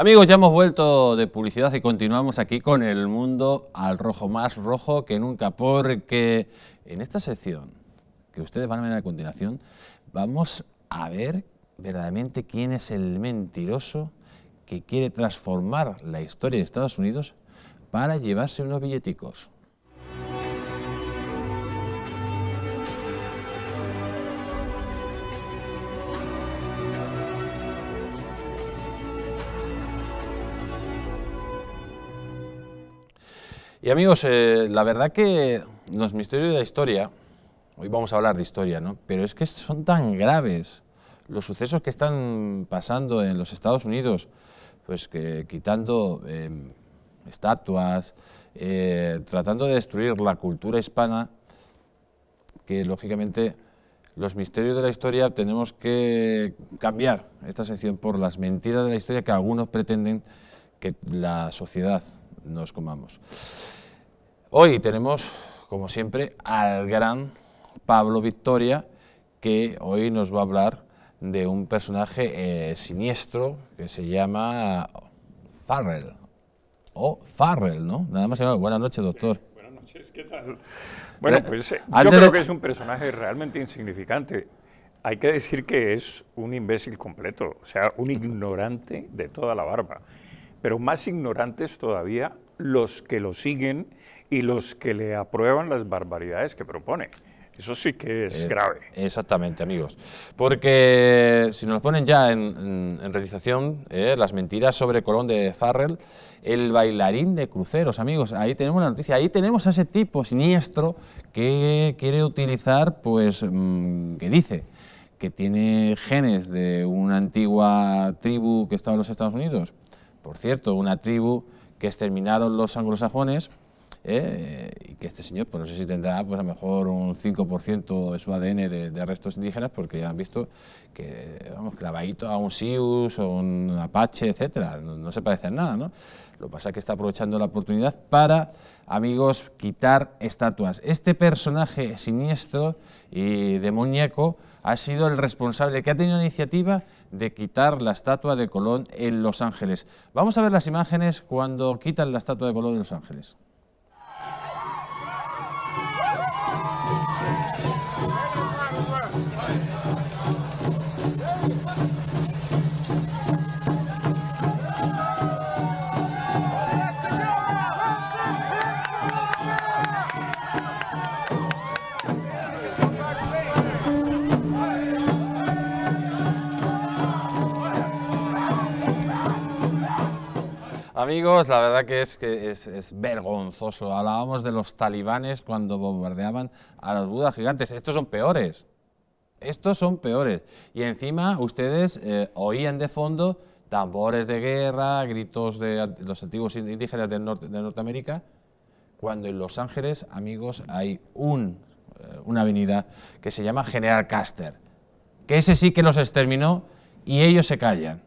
Amigos, ya hemos vuelto de publicidad y continuamos aquí con el mundo al rojo, más rojo que nunca, porque en esta sección que ustedes van a ver a continuación, vamos a ver verdaderamente quién es el mentiroso que quiere transformar la historia de Estados Unidos para llevarse unos billeticos. Y amigos, la verdad que los misterios de la historia, hoy vamos a hablar de historia, ¿no? Pero es que son tan graves los sucesos que están pasando en los Estados Unidos, pues que quitando estatuas, tratando de destruir la cultura hispana, que lógicamente los misterios de la historia tenemos que cambiar esta sección por las mentiras de la historia que algunos pretenden que la sociedad nos comamos. Hoy tenemos, como siempre, al gran Pablo Victoria, que hoy nos va a hablar de un personaje siniestro que se llama Farrell, o Farrell, ¿no? Nada más. Buenas noches, doctor. Buenas noches, ¿qué tal? Bueno, pues yo creo que es un personaje realmente insignificante. Hay que decir que es un imbécil completo, o sea, un ignorante de toda la barba. Pero más ignorantes todavía los que lo siguen y los que le aprueban las barbaridades que propone. Eso sí que es grave. Exactamente, amigos. Porque si nos ponen ya en realización las mentiras sobre Colón de Farrell, el bailarín de cruceros, amigos, ahí tenemos la noticia, ahí tenemos a ese tipo siniestro que quiere utilizar, pues, que dice que tiene genes de una antigua tribu que estaba en los Estados Unidos. Por cierto, una tribu que exterminaron los anglosajones, y que este señor, pues no sé si tendrá pues a lo mejor un 5% de su ADN de restos indígenas, porque ya han visto que, vamos, clavadito a un Sius o un Apache, etcétera, no se parece a nada, ¿no? Lo que pasa es que está aprovechando la oportunidad para, amigos, quitar estatuas. Este personaje siniestro y demoníaco ha sido el responsable que ha tenido la iniciativa de quitar la estatua de Colón en Los Ángeles. Vamos a ver las imágenes cuando quitan la estatua de Colón en Los Ángeles. Amigos, la verdad que es vergonzoso. Hablábamos de los talibanes cuando bombardeaban a los budas gigantes. Estos son peores. Estos son peores. Y encima ustedes oían de fondo tambores de guerra, gritos de los antiguos indígenas de Norteamérica, cuando en Los Ángeles, amigos, hay una avenida que se llama General Custer, que ese sí que los exterminó y ellos se callan.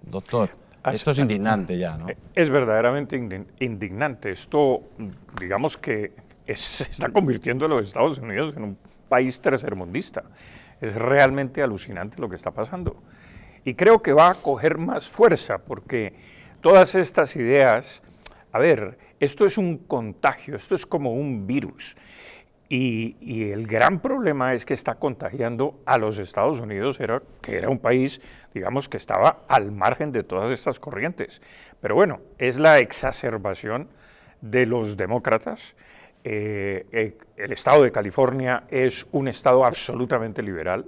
Doctor, esto es indignante ya, ¿no? Es verdaderamente indignante. Esto, digamos que se está convirtiendo a los Estados Unidos en un país tercermundista. Es realmente alucinante lo que está pasando. Y creo que va a coger más fuerza porque todas estas ideas, a ver, esto es un contagio, esto es como un virus. Y el gran problema es que está contagiando a los Estados Unidos, que era un país, digamos, que estaba al margen de todas estas corrientes. Pero bueno, es la exacerbación de los demócratas. El estado de California es un estado absolutamente liberal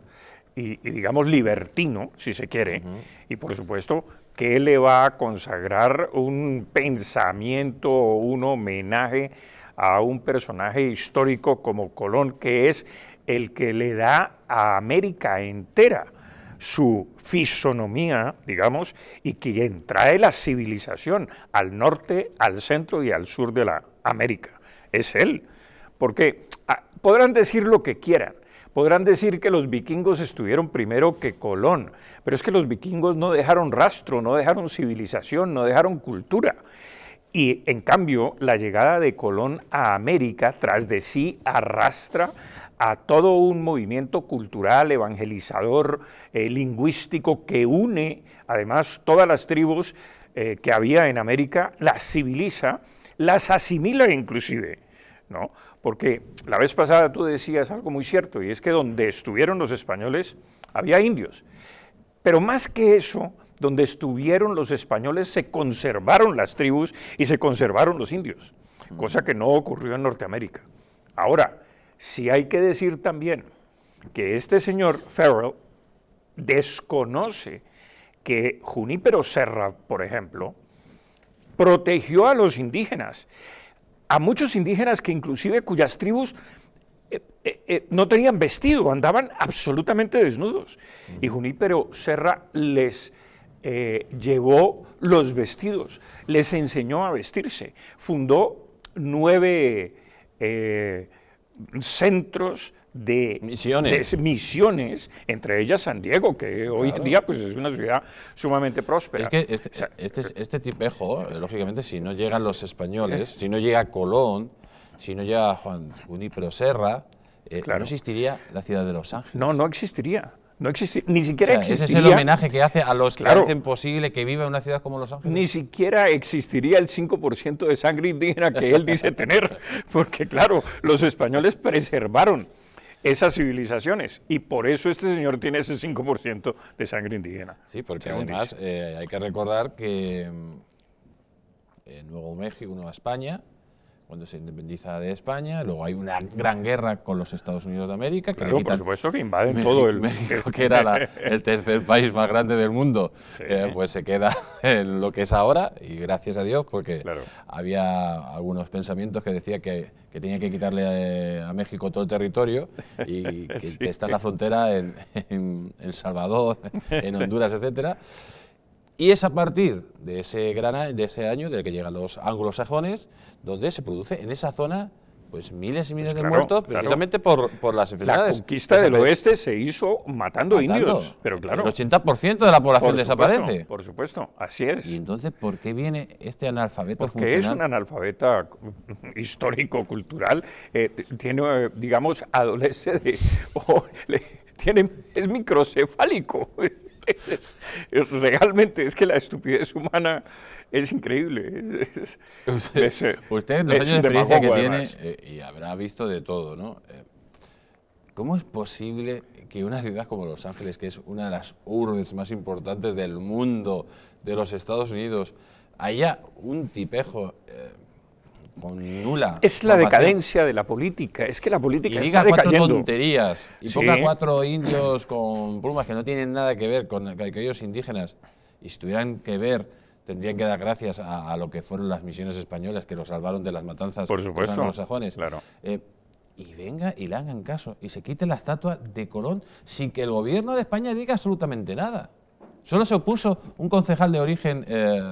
y digamos, libertino, si se quiere, y por supuesto que le va a consagrar un pensamiento o un homenaje a un personaje histórico como Colón, que es el que le da a América entera su fisonomía, digamos, y quien trae la civilización al norte, al centro y al sur de la América. Es él, porque podrán decir lo que quieran, podrán decir que los vikingos estuvieron primero que Colón, pero es que los vikingos no dejaron rastro, no dejaron civilización, no dejaron cultura. Y en cambio, la llegada de Colón a América tras de sí arrastra a todo un movimiento cultural, evangelizador, lingüístico, que une además todas las tribus que había en América, las civiliza, las asimila inclusive, ¿no? Porque la vez pasada tú decías algo muy cierto, y es que donde estuvieron los españoles había indios, pero más que eso, donde estuvieron los españoles se conservaron las tribus y se conservaron los indios, cosa que no ocurrió en Norteamérica. Ahora, sí hay que decir también que este señor Farrell desconoce que Junípero Serra, por ejemplo, protegió a los indígenas, a muchos indígenas que inclusive cuyas tribus no tenían vestido, andaban absolutamente desnudos. Y Junípero Serra les llevó los vestidos, les enseñó a vestirse, fundó 9 centros de misiones, entre ellas San Diego, que hoy en día pues, es una ciudad sumamente próspera. Es que este tipejo, lógicamente, si no llegan los españoles, si no llega Colón, si no llega Junípero Serra, no existiría la ciudad de Los Ángeles. No, no existiría. No ni siquiera existiría. Ese es el homenaje que hace a los que hacen posible que viva una ciudad como Los Ángeles. Ni siquiera existiría el 5% de sangre indígena que él dice tener, porque claro, los españoles preservaron esas civilizaciones y por eso este señor tiene ese 5% de sangre indígena. Sí, porque además hay que recordar que en Nuevo México, Nueva España, cuando se independiza de España, luego hay una gran guerra con los Estados Unidos de América. Que claro, por supuesto que invaden todo el... México, que era el tercer país más grande del mundo, sí. Pues se queda en lo que es ahora, y gracias a Dios, porque había algunos pensamientos que decía que tenía que quitarle a México todo el territorio y que está en la frontera en El Salvador, en Honduras, etcétera. Y es a partir de ese año del que llegan los anglosajones, donde se produce en esa zona pues miles y miles de muertos, precisamente por las enfermedades. La conquista del oeste se hizo matando indios, pero claro. El 80% de la población desaparece. Por supuesto, así es. Y entonces, ¿por qué viene este analfabeto funcional? Porque es un analfabeta histórico-cultural, tiene, digamos, adolece de... es microcefálico. Realmente es que la estupidez humana es increíble. Usted en los años de experiencia que tiene, y habrá visto de todo, ¿no? ¿Cómo es posible que una ciudad como Los Ángeles, que es una de las urbes más importantes del mundo, de los Estados Unidos, haya un tipejo con nula... Es la decadencia de la política, es que la política está decayendo. Y diga 4 tonterías, y ponga 4 indios con plumas que no tienen nada que ver con aquellos indígenas, y si tuvieran que ver, tendrían que dar gracias a lo que fueron las misiones españolas que los salvaron de las matanzas de los anglosajones. Claro. Y venga y le hagan caso, y se quite la estatua de Colón sin que el gobierno de España diga absolutamente nada. Solo se opuso un concejal de origen,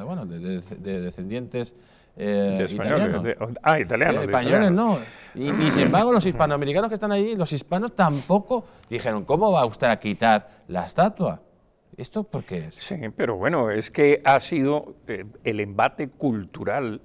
bueno, de descendientes italianos. Italianos. Españoles no. Y sin embargo, los hispanoamericanos que están allí, los hispanos tampoco dijeron, ¿cómo va usted a quitar la estatua? ¿Esto por qué es? Sí, pero bueno, es que ha sido el embate cultural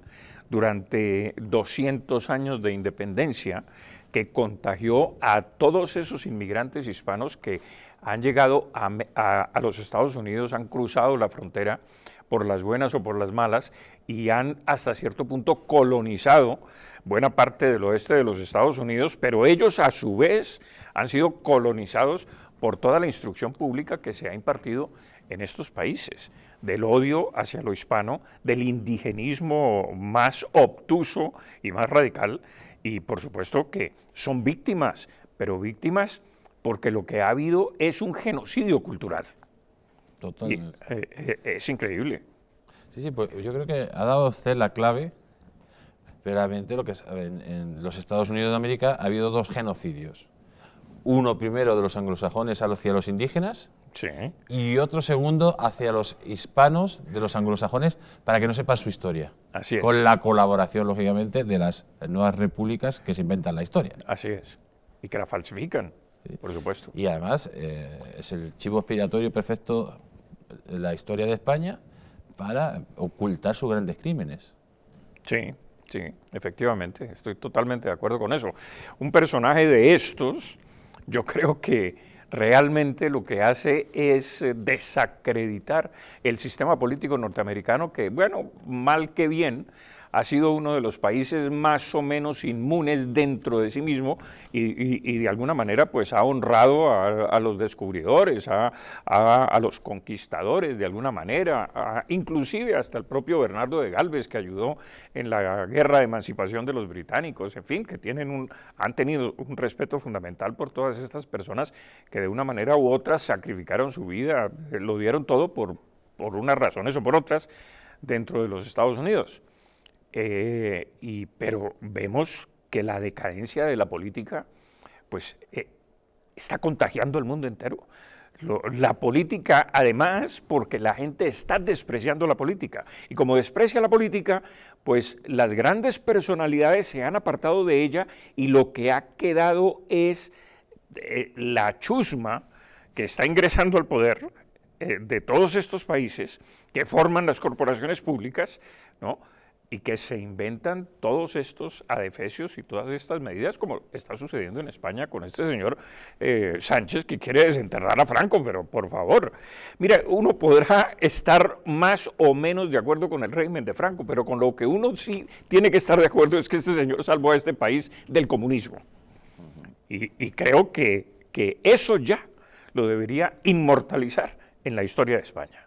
durante 200 años de independencia que contagió a todos esos inmigrantes hispanos que han llegado a los Estados Unidos, han cruzado la frontera por las buenas o por las malas y han hasta cierto punto colonizado buena parte del oeste de los Estados Unidos, pero ellos a su vez han sido colonizados por toda la instrucción pública que se ha impartido en estos países, del odio hacia lo hispano, del indigenismo más obtuso y más radical, y por supuesto que son víctimas, pero víctimas porque lo que ha habido es un genocidio cultural. Totalmente. Es increíble. Sí, pues yo creo que ha dado usted la clave. Realmente lo que en los Estados Unidos de América ha habido 2 genocidios. Uno primero de los anglosajones hacia los indígenas, sí, y otro segundo hacia los hispanos de los anglosajones para que no sepan su historia. Así es. Con la colaboración, lógicamente, de las nuevas repúblicas que se inventan la historia. Así es. Y que la falsifican, sí, por supuesto. Y además es el chivo expiatorio perfecto la historia de España para ocultar sus grandes crímenes. Sí. Sí, efectivamente, estoy totalmente de acuerdo con eso. Un personaje de estos, yo creo que realmente lo que hace es desacreditar el sistema político norteamericano que, bueno, mal que bien, ha sido uno de los países más o menos inmunes dentro de sí mismo y de alguna manera pues ha honrado a los descubridores, a los conquistadores de alguna manera, inclusive hasta el propio Bernardo de Galvez que ayudó en la guerra de emancipación de los británicos, en fin, que han tenido un respeto fundamental por todas estas personas que de una manera u otra sacrificaron su vida, lo dieron todo por unas razones o por otras dentro de los Estados Unidos. Pero vemos que la decadencia de la política pues, está contagiando el mundo entero. La política, además, porque la gente está despreciando la política. Y como desprecia la política, pues las grandes personalidades se han apartado de ella y lo que ha quedado es la chusma que está ingresando al poder de todos estos países que forman las corporaciones públicas, ¿no? Y que se inventan todos estos adefesios y todas estas medidas, como está sucediendo en España con este señor Sánchez, que quiere desenterrar a Franco, pero por favor. Mira, uno podrá estar más o menos de acuerdo con el régimen de Franco, pero con lo que uno sí tiene que estar de acuerdo es que este señor salvó a este país del comunismo. Y creo que eso ya lo debería inmortalizar en la historia de España.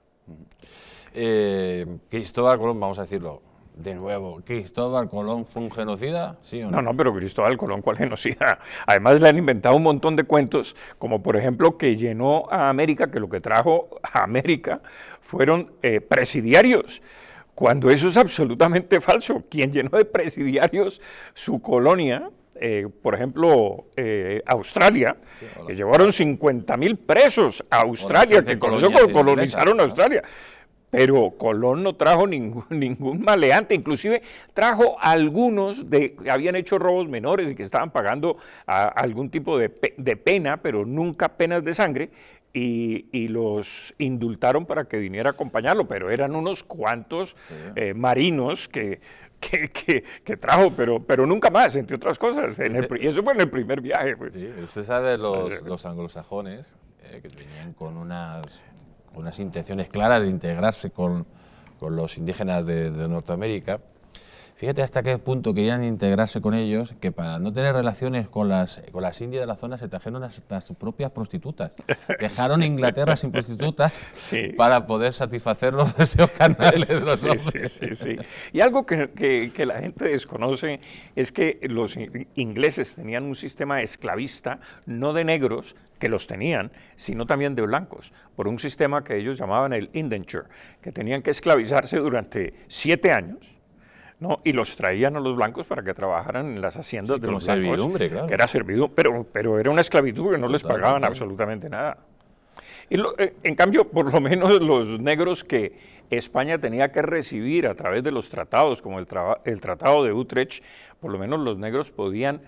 Cristóbal Colón, vamos a decirlo de nuevo, ¿Cristóbal Colón fue un genocida? ¿Sí o no? No, pero Cristóbal Colón, ¿cuál genocida? Además le han inventado un montón de cuentos, como por ejemplo que llenó a América, que lo que trajo a América fueron presidiarios, cuando eso es absolutamente falso. Quien llenó de presidiarios su colonia, por ejemplo, Australia, sí, que llevaron 50.000 presos a Australia, que con eso colonizaron Australia. Pero Colón no trajo ningún maleante, inclusive trajo a algunos que habían hecho robos menores y que estaban pagando algún tipo de pena, pero nunca penas de sangre, y los indultaron para que viniera a acompañarlo, pero eran unos cuantos marinos que trajo, pero nunca más, entre otras cosas, y eso fue en el primer viaje. Pues. Sí, usted sabe, los anglosajones, que venían con unas intenciones claras de integrarse con los indígenas de Norteamérica. Fíjate hasta qué punto querían integrarse con ellos, que para no tener relaciones con las indias de la zona se trajeron hasta sus propias prostitutas. Dejaron Inglaterra sin prostitutas para poder satisfacer los deseos carnales de los hombres. Sí. Y algo que la gente desconoce es que los ingleses tenían un sistema esclavista, no de negros, que los tenían, sino también de blancos, por un sistema que ellos llamaban el indenture, que tenían que esclavizarse durante 7 años, ¿no? Y los traían a los blancos para que trabajaran en las haciendas de los blancos, claro. que era servidumbre, pero era una esclavitud que no les pagaban absolutamente nada. Y en cambio, por lo menos los negros que España tenía que recibir a través de los tratados, como el Tratado de Utrecht, por lo menos los negros podían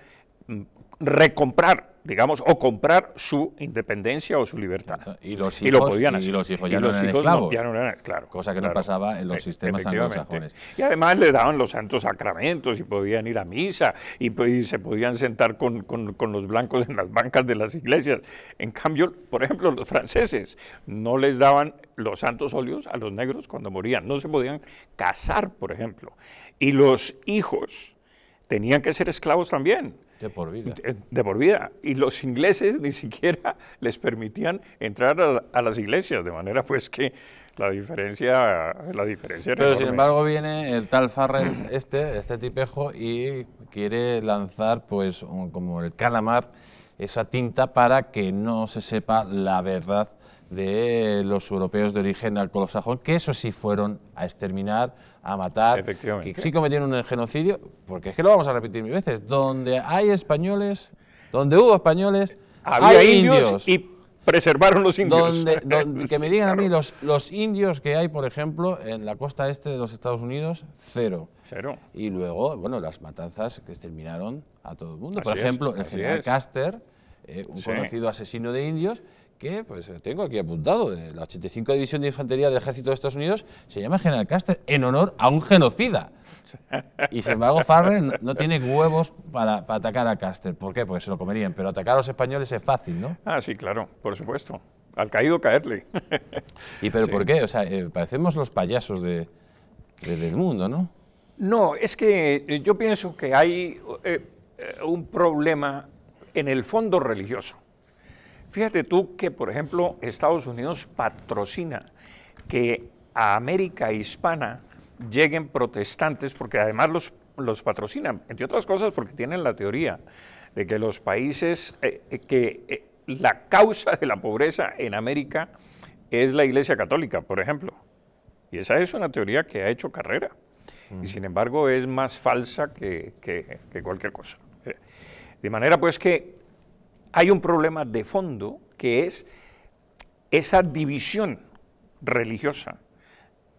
recomprar, digamos, o comprar su independencia o su libertad. Y los hijos, lo podían hacer. Y los hijos ya no eran esclavos. Ya no eran, claro, cosa que no pasaba en los sistemas anglosajones. Y además le daban los santos sacramentos y podían ir a misa y se podían sentar con los blancos en las bancas de las iglesias. En cambio, por ejemplo, los franceses no les daban los santos óleos a los negros cuando morían. No se podían casar, por ejemplo. Y los hijos tenían que ser esclavos también. De por vida. De por vida. Y los ingleses ni siquiera les permitían entrar a las iglesias, de manera pues que la diferencia era Pero enorme. Sin embargo viene el tal Farrell, este tipejo, y quiere lanzar pues como el calamar esa tinta para que no se sepa la verdad de los europeos de origen anglosajón, que eso sí fueron a exterminar, a matar, que sí cometieron un genocidio, porque es que lo vamos a repetir mil veces, donde hay españoles, donde hubo españoles, había hay indios y preservaron los indios. Que me digan a mí, los indios que hay, por ejemplo, en la costa este de los Estados Unidos, cero. Y luego, bueno, las matanzas que exterminaron a todo el mundo. Por ejemplo, el general Custer, un conocido asesino de indios, que, pues tengo aquí apuntado, de la 85 División de Infantería del Ejército de Estados Unidos, se llama General Custer en honor a un genocida. Y sin embargo Farrell no tiene huevos para atacar a Custer. ¿Por qué? Porque se lo comerían, pero atacar a los españoles es fácil, ¿no? Ah, sí, claro, por supuesto. Al caído caerle. ¿Y pero Sí. por qué? O sea, parecemos los payasos del mundo, ¿no? No, es que yo pienso que hay un problema en el fondo religioso. Fíjate tú que, por ejemplo, Estados Unidos patrocina que a América hispana lleguen protestantes, porque además los patrocinan, entre otras cosas porque tienen la teoría de que los países, la causa de la pobreza en América es la Iglesia Católica, por ejemplo. Y esa es una teoría que ha hecho carrera. Y sin embargo es más falsa que cualquier cosa. De manera pues que hay un problema de fondo que es esa división religiosa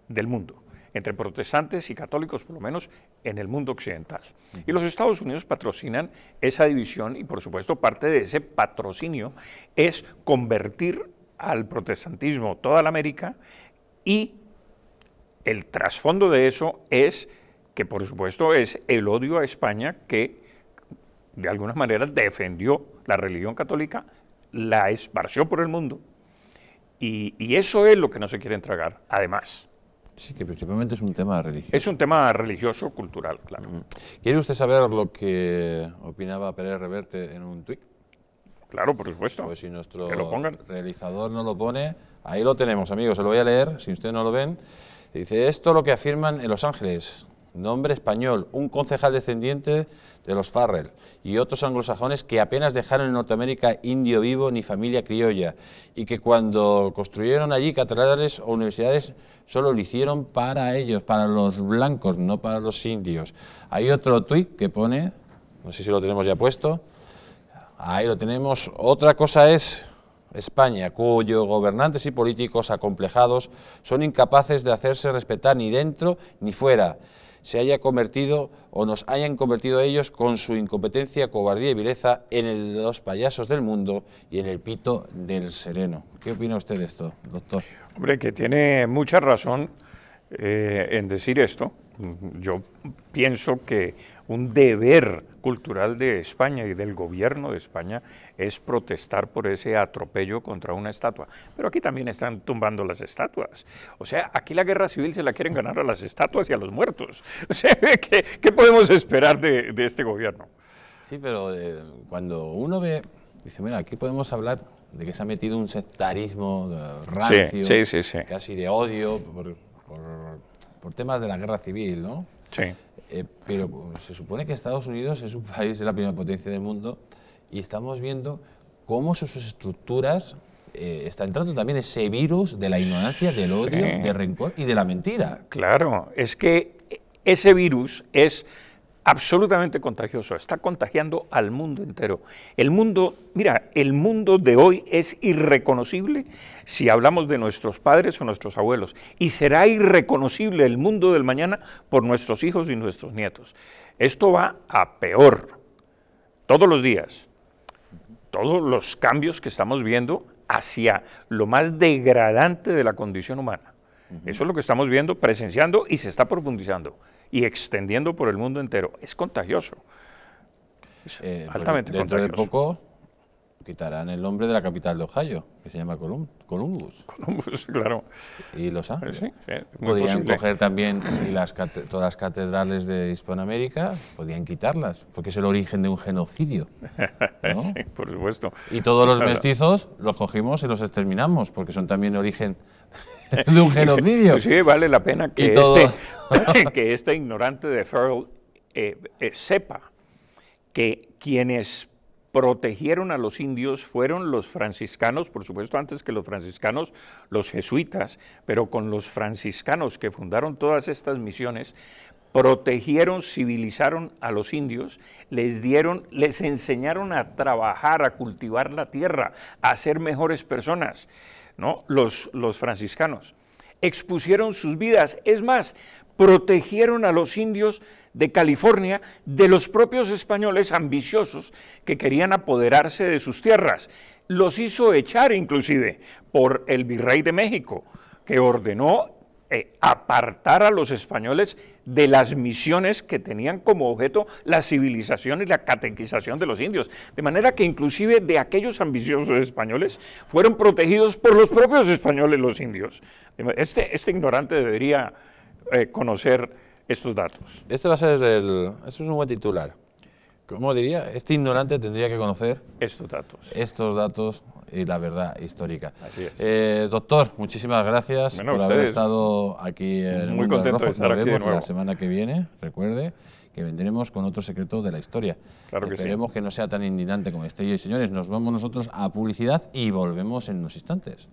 del mundo, entre protestantes y católicos, por lo menos en el mundo occidental. Y los Estados Unidos patrocinan esa división y por supuesto parte de ese patrocinio es convertir al protestantismo toda la América y el trasfondo de eso es que, por supuesto, es el odio a España que, de alguna manera, defendió la religión católica, la esparció por el mundo, y eso es lo que no se quiere entregar, además. Sí, que principalmente es un tema religioso. Es un tema religioso, cultural, claro. ¿Quiere usted saber lo que opinaba Pérez Reverte en un tuit? Claro, por supuesto. Pues si nuestro que lo pongan. realizador no lo pone, ahí lo tenemos, amigos, se lo voy a leer, si ustedes no lo ven. Dice, esto lo que afirman en Los Ángeles, nombre español, un concejal descendiente de los Farrell y otros anglosajones que apenas dejaron en Norteamérica indio vivo ni familia criolla y que cuando construyeron allí catedrales o universidades solo lo hicieron para ellos, para los blancos, no para los indios. Hay otro tuit que pone, no sé si lo tenemos ya puesto, ahí lo tenemos, otra cosa es España, cuyos gobernantes y políticos acomplejados son incapaces de hacerse respetar ni dentro ni fuera, se haya convertido o nos hayan convertido ellos con su incompetencia, cobardía y vileza en los payasos del mundo y en el pito del sereno. ¿Qué opina usted de esto, doctor? Hombre, que tiene mucha razón en decir esto. Yo pienso que un deber cultural de España y del gobierno de España es protestar por ese atropello contra una estatua. Pero aquí también están tumbando las estatuas. O sea, aquí la guerra civil se la quieren ganar a las estatuas y a los muertos. O sea, ¿qué podemos esperar de este gobierno? Sí, pero cuando uno ve, dice, mira, aquí podemos hablar de que se ha metido un sectarismo rancio, sí. casi de odio por temas de la guerra civil, ¿no? Sí. Pero se supone que Estados Unidos es un país, es la primera potencia del mundo, y estamos viendo cómo sus estructuras está entrando también ese virus de la ignorancia, del odio, del rencor y de la mentira. Claro, es que ese virus es absolutamente contagioso, está contagiando al mundo entero. El mundo, mira, el mundo de hoy es irreconocible si hablamos de nuestros padres o nuestros abuelos, y será irreconocible el mundo del mañana por nuestros hijos y nuestros nietos. Esto va a peor, todos los días, todos los cambios que estamos viendo hacia lo más degradante de la condición humana. Eso es lo que estamos viendo, presenciando, y se está profundizando y extendiendo por el mundo entero. Es contagioso. Es altamente dentro contagioso. de poco quitarán el nombre de la capital de Ohio, que se llama Columbus. Columbus, claro. Y Los Ángeles. Sí, muy Podrían posible. coger también y todas las catedrales de Hispanoamérica, podían quitarlas, porque es el origen de un genocidio, ¿no? Sí, por supuesto. Y todos los Claro. mestizos los cogimos y los exterminamos, porque son también origen de un genocidio. Sí, vale la pena que, Y todo- que este ignorante de Farrell sepa que quienes protegieron a los indios fueron los franciscanos, por supuesto antes que los franciscanos, los jesuitas, pero con los franciscanos que fundaron todas estas misiones, protegieron, civilizaron a los indios, les enseñaron a trabajar, a cultivar la tierra, a ser mejores personas, ¿no? Los franciscanos. expusieron sus vidas. Es más, protegieron a los indios de California de los propios españoles ambiciosos que querían apoderarse de sus tierras. Los hizo echar inclusive por el virrey de México, que ordenó apartar a los españoles de las misiones que tenían como objeto la civilización y la catequización de los indios, de manera que inclusive de aquellos ambiciosos españoles fueron protegidos por los propios españoles los indios. Este ignorante debería conocer estos datos. Este va a ser eso es un buen titular. ¿Cómo diría? Este ignorante tendría que conocer estos datos y la verdad histórica. Así es. Doctor, muchísimas gracias por haber estado aquí en Muy contento de estar aquí de nuevo. La semana que viene, recuerde que vendremos con otros secretos de la historia. Claro que Esperemos que no sea tan indignante como este. Y señores, nos vamos nosotros a publicidad y volvemos en unos instantes.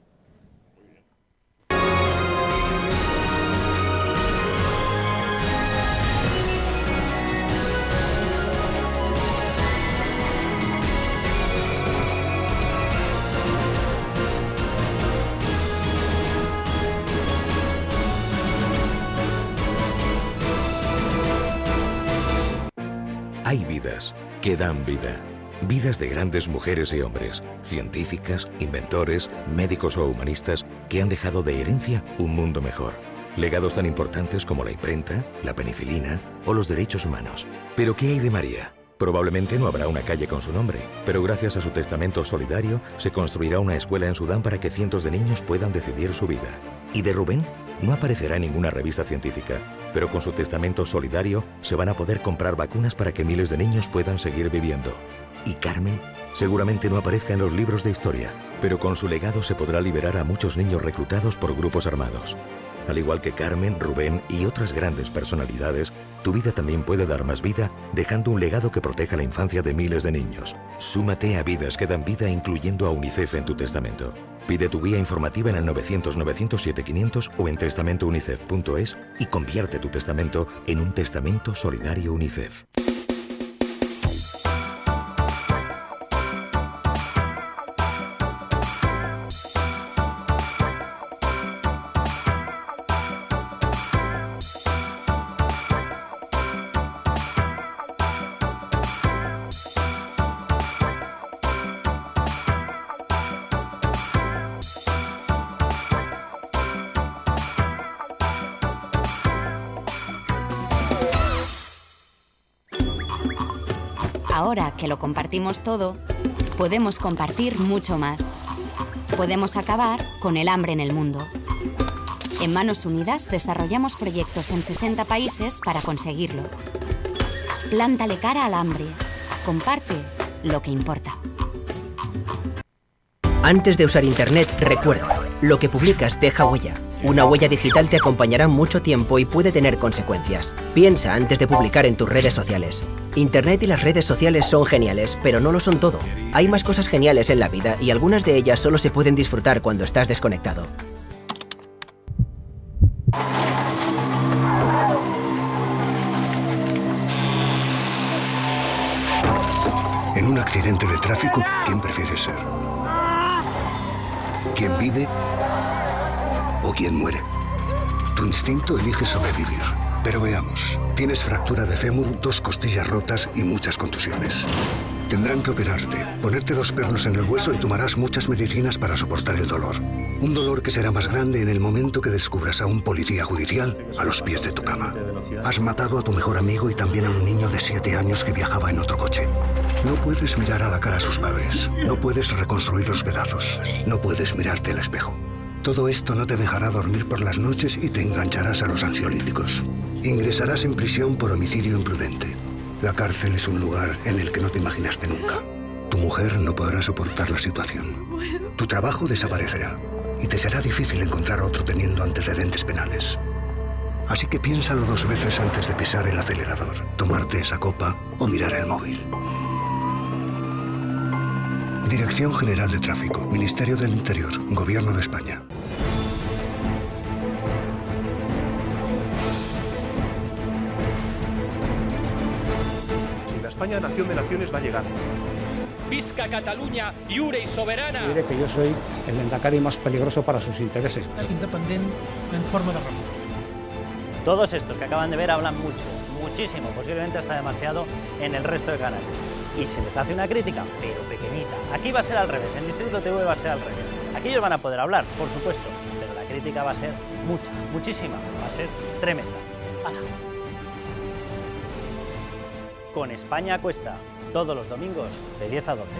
Hay vidas que dan vida. Vidas de grandes mujeres y hombres, científicas, inventores, médicos o humanistas que han dejado de herencia un mundo mejor. Legados tan importantes como la imprenta, la penicilina o los derechos humanos. ¿Pero qué hay de María? Probablemente no habrá una calle con su nombre, pero gracias a su testamento solidario se construirá una escuela en Sudán para que cientos de niños puedan decidir su vida. ¿Y de Rubén? No aparecerá en ninguna revista científica, pero con su testamento solidario se van a poder comprar vacunas para que miles de niños puedan seguir viviendo. ¿Y Carmen? Seguramente no aparezca en los libros de historia, pero con su legado se podrá liberar a muchos niños reclutados por grupos armados. Al igual que Carmen, Rubén y otras grandes personalidades, tu vida también puede dar más vida dejando un legado que proteja la infancia de miles de niños. Súmate a Vidas que dan vida incluyendo a UNICEF en tu testamento. Pide tu guía informativa en el 900-907-500 o en testamentounicef.es y convierte tu testamento en un testamento solidario UNICEF. Ahora que lo compartimos todo, podemos compartir mucho más. Podemos acabar con el hambre en el mundo. En Manos Unidas desarrollamos proyectos en 60 países para conseguirlo. Plántale cara al hambre. Comparte lo que importa. Antes de usar Internet, recuerda, lo que publicas deja huella. Una huella digital te acompañará mucho tiempo y puede tener consecuencias. Piensa antes de publicar en tus redes sociales. Internet y las redes sociales son geniales, pero no lo son todo. Hay más cosas geniales en la vida y algunas de ellas solo se pueden disfrutar cuando estás desconectado. En un accidente de tráfico, ¿quién prefieres ser? ¿Quién vive o quién muere? Tu instinto elige sobrevivir. Pero veamos, tienes fractura de fémur, 2 costillas rotas y muchas contusiones. Tendrán que operarte, ponerte 2 pernos en el hueso y tomarás muchas medicinas para soportar el dolor. Un dolor que será más grande en el momento que descubras a un policía judicial a los pies de tu cama. Has matado a tu mejor amigo y también a un niño de 7 años que viajaba en otro coche. No puedes mirar a la cara a sus padres. No puedes reconstruir los pedazos. No puedes mirarte al espejo. Todo esto no te dejará dormir por las noches y te engancharás a los ansiolíticos. Ingresarás en prisión por homicidio imprudente. La cárcel es un lugar en el que no te imaginaste nunca. Tu mujer no podrá soportar la situación. Tu trabajo desaparecerá y te será difícil encontrar otro teniendo antecedentes penales. Así que piénsalo 2 veces antes de pisar el acelerador, tomarte esa copa o mirar el móvil. Dirección General de Tráfico, Ministerio del Interior, Gobierno de España. Si la España nación de naciones va a llegar. Visca Catalunya, lliure i soberana. Diré que yo soy el Endacari más peligroso para sus intereses. Independent en forma de república. Todos estos que acaban de ver hablan mucho, muchísimo, posiblemente hasta demasiado en el resto de canales. Y se les hace una crítica, pero pequeñita. Aquí va a ser al revés, en Distrito TV va a ser al revés. Aquí ellos van a poder hablar, por supuesto, pero la crítica va a ser mucha, muchísima, va a ser tremenda. ¡Hala! Con España Cuesta, todos los domingos de 10 a 12.